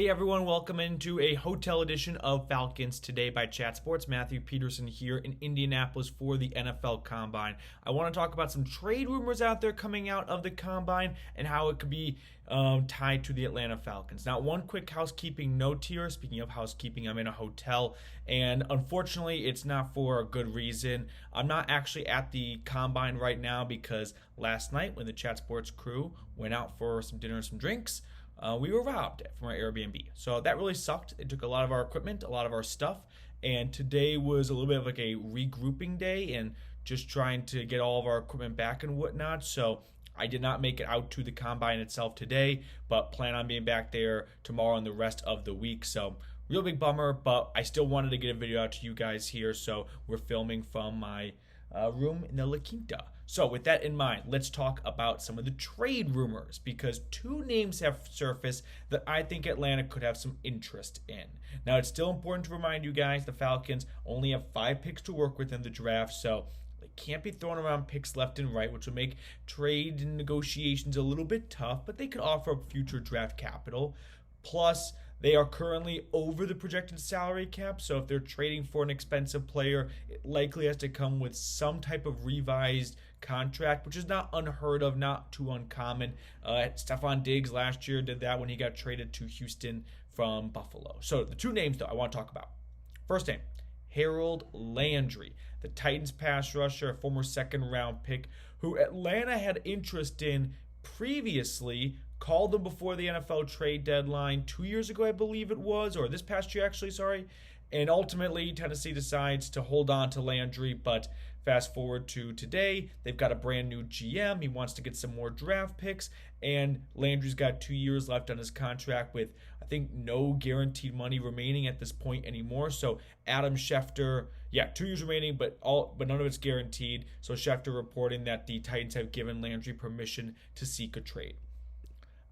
Hey everyone, welcome into a hotel edition of Falcons Today by Chat Sports. Matthew Peterson here in Indianapolis for the NFL Combine. I want to talk about some trade rumors out there coming out of the Combine and how it could be tied to the Atlanta Falcons. Now, one quick housekeeping note here. Speaking of housekeeping, I'm in a hotel, and unfortunately, it's not for a good reason. I'm not actually at the Combine right now because last night when the Chat Sports crew went out for some dinner and some drinks, we were robbed from our Airbnb. So that really sucked. It took a lot of our equipment, a lot of our stuff, and today was a little bit of like a regrouping day and just trying to get all of our equipment back and whatnot. So I did not make it out to the Combine itself today, but plan on being back there tomorrow and the rest of the week. So real big bummer, but I still wanted to get a video out to you guys here. So we're filming from my room in the La Quinta. So with that in mind, let's talk about some of the trade rumors because two names have surfaced that I think Atlanta could have some interest in. Now, it's still important to remind you guys the Falcons only have 5 picks to work with in the draft, so they can't be throwing around picks left and right, which will make trade and negotiations a little bit tough, but they could offer up future draft capital. Plus, they are currently over the projected salary cap, so if they're trading for an expensive player, it likely has to come with some type of revised contract, which is not unheard of, not too uncommon. Stephon Diggs last year did that when he got traded to Houston from Buffalo. So the two names, though, I want to talk about. First name, Harold Landry, the Titans pass rusher, a former second-round pick, who Atlanta had interest in previously, called them before the NFL trade deadline 2 years ago, I believe it was, or this past year, actually, sorry. And ultimately, Tennessee decides to hold on to Landry, but fast forward to today, they've got a brand new GM. He wants to get some more draft picks, and Landry's got 2 years left on his contract with, I think, no guaranteed money remaining at this point anymore. So Adam Schefter, 2 years remaining, but none of it's guaranteed. So Schefter reporting that the Titans have given Landry permission to seek a trade.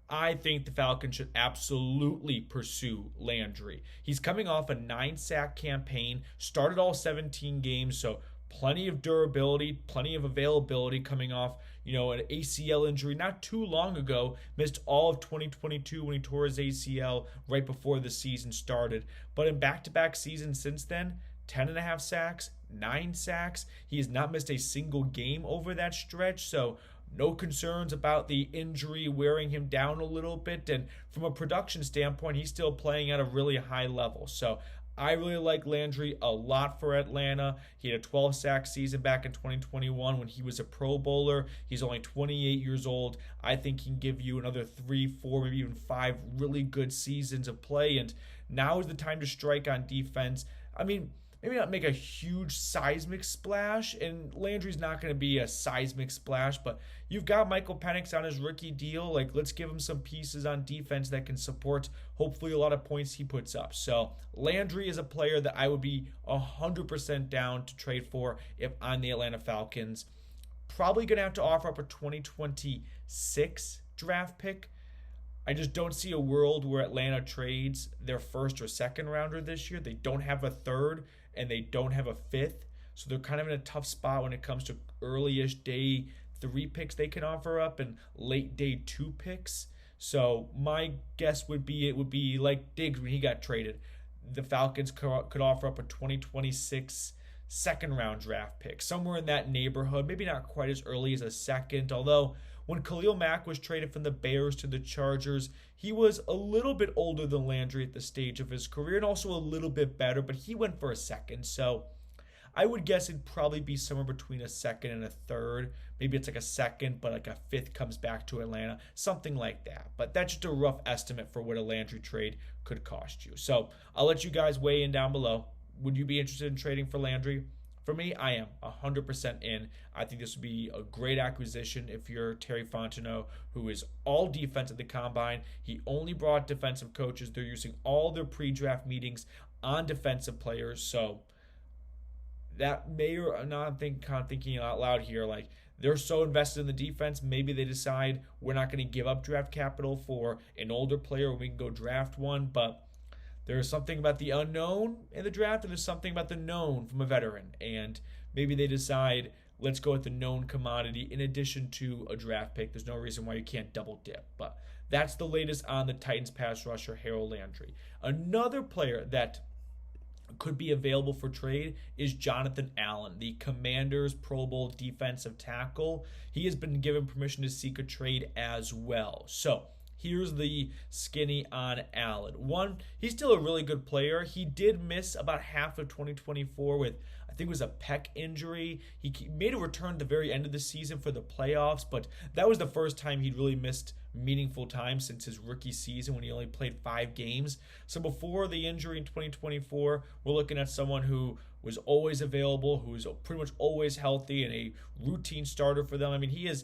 I think the Falcons should absolutely pursue Landry. He's coming off a 9-sack campaign, started all 17 games, so plenty of durability, plenty of availability coming off, an ACL injury not too long ago. Missed all of 2022 when he tore his ACL right before the season started. But in back-to-back seasons since then, 10.5 sacks, 9 sacks. He has not missed a single game over that stretch, so no concerns about the injury wearing him down a little bit. And from a production standpoint, he's still playing at a really high level. So I really like Landry a lot for Atlanta. He had a 12-sack season back in 2021 when he was a Pro Bowler. He's only 28 years old. I think he can give you another 3, 4, maybe even 5 really good seasons of play. And now is the time to strike on defense. I mean, maybe not make a huge seismic splash, and Landry's not going to be a seismic splash, but you've got Michael Penix on his rookie deal. Let's give him some pieces on defense that can support, hopefully, a lot of points he puts up. So Landry is a player that I would be 100% down to trade for if I'm the Atlanta Falcons. Probably going to have to offer up a 2026 draft pick. I just don't see a world where Atlanta trades their first or second rounder this year. They don't have a third and they don't have a fifth. So they're kind of in a tough spot when it comes to early-ish day 3 picks they can offer up and late day 2 picks. So my guess would be it would be like Diggs when he got traded. The Falcons could offer up a 2026 second-round draft pick, somewhere in that neighborhood. Maybe not quite as early as a second, although when Khalil Mack was traded from the Bears to the Chargers, he was a little bit older than Landry at the stage of his career and also a little bit better, but he went for a second. So I would guess it'd probably be somewhere between a second and a third. Maybe it's like a second, but like a fifth comes back to Atlanta, something like that. But that's just a rough estimate for what a Landry trade could cost you. So I'll let you guys weigh in down below. Would you be interested in trading for Landry? For me, I am 100% in. I think this would be a great acquisition if you're Terry Fontenot, who is all defense at the Combine. He only brought defensive coaches. They're using all their pre-draft meetings on defensive players. So that may or not thinking out loud here, like they're so invested in the defense, maybe they decide we're not going to give up draft capital for an older player when we can go draft one, but there's something about the unknown in the draft, and there's something about the known from a veteran. And maybe they decide, let's go with the known commodity in addition to a draft pick. There's no reason why you can't double dip. But That's the latest on the Titans pass rusher, Harold Landry. Another player that could be available for trade is Jonathan Allen, the Commanders' Pro Bowl defensive tackle. He has been given permission to seek a trade as well. So here's the skinny on Allen. One, he's still a really good player. He did miss about half of 2024 with, I think it was a pec injury. He made a return at the very end of the season for the playoffs, but that was the first time he'd really missed meaningful time since his rookie season when he only played 5 games. So before the injury in 2024, we're looking at someone who was always available, who was pretty much always healthy and a routine starter for them. I mean, he's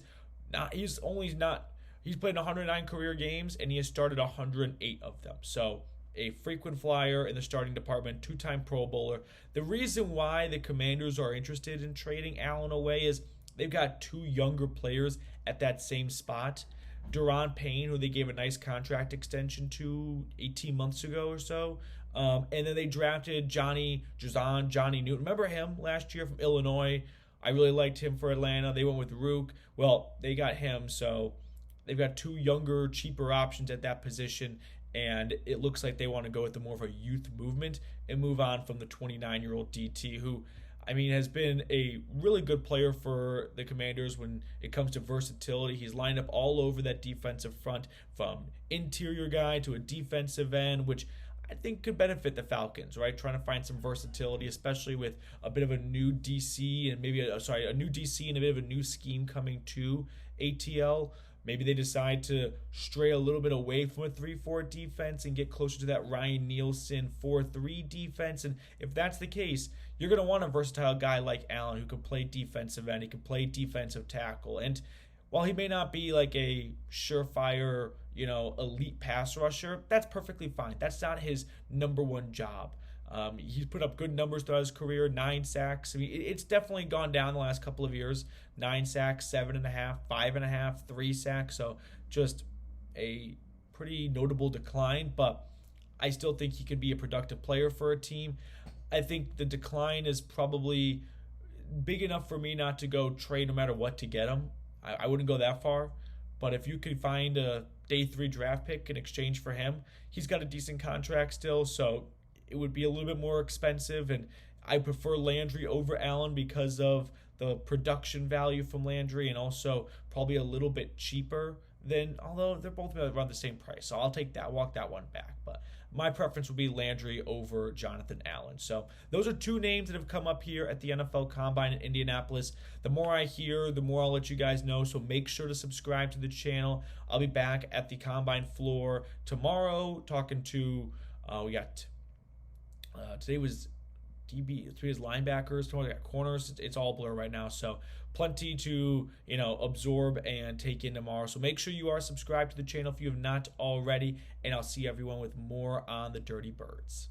played 109 career games and he has started 108 of them. So a frequent flyer in the starting department, 2-time Pro Bowler. The reason why the Commanders are interested in trading Allen away is they've got 2 younger players at that same spot. Daron Payne, who they gave a nice contract extension to 18 months ago or so. And then they drafted Johnny Newton. Remember him last year from Illinois? I really liked him for Atlanta. They went with Rook. Well, they got him, so they've got 2 younger, cheaper options at that position, and it looks like they want to go with the more of a youth movement and move on from the 29-year-old DT, who, I mean, has been a really good player for the Commanders when it comes to versatility. He's lined up all over that defensive front, from interior guy to a defensive end, which I think could benefit the Falcons, right? Trying to find some versatility, especially with a bit of a new DC and a new DC and a bit of a new scheme coming to ATL. Maybe they decide to stray a little bit away from a 3-4 defense and get closer to that Ryan Nielsen 4-3 defense. And if that's the case, you're going to want a versatile guy like Allen who can play defensive end, he can play defensive tackle. And while he may not be like a surefire, elite pass rusher, that's perfectly fine. That's not his number one job. He's put up good numbers throughout his career, 9 sacks. I mean, it's definitely gone down the last couple of years. 9 sacks, 7.5, 5.5, 3 sacks. So just a pretty notable decline, but I still think he could be a productive player for a team. I think the decline is probably big enough for me not to go trade no matter what to get him. I wouldn't go that far. But if you could find a day 3 draft pick in exchange for him, he's got a decent contract still, so it would be a little bit more expensive, and I prefer Landry over Allen because of the production value from Landry and also probably a little bit cheaper than, although they're both around the same price. So I'll take that, walk that one back. But my preference would be Landry over Jonathan Allen. So those are 2 names that have come up here at the NFL Combine in Indianapolis. The more I hear, the more I'll let you guys know. So make sure to subscribe to the channel. I'll be back at the Combine floor tomorrow talking to, today was DB, today's linebackers, tomorrow we got corners. It's all blur right now, so plenty to absorb and take in tomorrow. So make sure you are subscribed to the channel if you have not already, and I'll see everyone with more on the Dirty Birds.